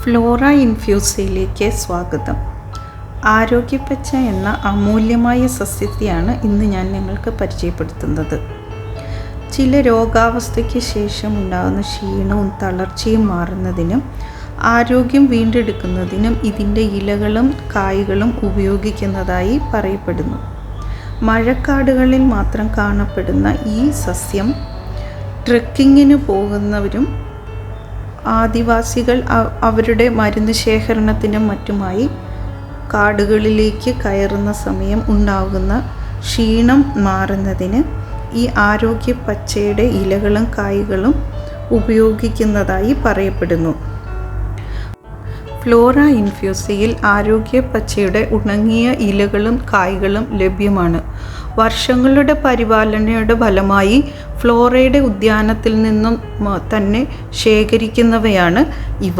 Flora ഇൻഫ്യൂസയിലേക്ക് സ്വാഗതം. ആരോഗ്യപ്പച്ച എന്ന അമൂല്യമായ സസ്യത്തെയാണ് ഇന്ന് ഞാൻ നിങ്ങൾക്ക് പരിചയപ്പെടുത്തുന്നത്. ചില രോഗാവസ്ഥയ്ക്ക് ശേഷം ഉണ്ടാകുന്ന ക്ഷീണവും തളർച്ചയും മാറുന്നതിനും ആരോഗ്യം വീണ്ടെടുക്കുന്നതിനും ഇതിൻ്റെ ഇലകളും കായ്കളും ഉപയോഗിക്കുന്നതായി പറയപ്പെടുന്നു. മഴക്കാടുകളിൽ മാത്രം കാണപ്പെടുന്ന ഈ സസ്യം ട്രെക്കിങ്ങിന് പോകുന്നവരും ആദിവാസികൾ അവരുടെ മരുന്ന് ശേഖരണത്തിനും മറ്റുമായി കാടുകളിലേക്ക് കയറുന്ന സമയം ഉണ്ടാകുന്ന ക്ഷീണം മാറുന്നതിന് ഈ ആരോഗ്യപ്പച്ചയുടെ ഇലകളും കായ്കളും ഉപയോഗിക്കുന്നതായി പറയപ്പെടുന്നു. ഫ്ലോറ ഇൻഫ്യൂസയിൽ ആരോഗ്യപ്പച്ചയുടെ ഉണങ്ങിയ ഇലകളും കായ്കളും ലഭ്യമാണ്. വർഷങ്ങളുടെ പരിപാലനയുടെ ഫലമായി ഫ്ലോറയുടെ ഉദ്യാനത്തിൽ നിന്നും തന്നെ ശേഖരിക്കുന്നവയാണ് ഇവ.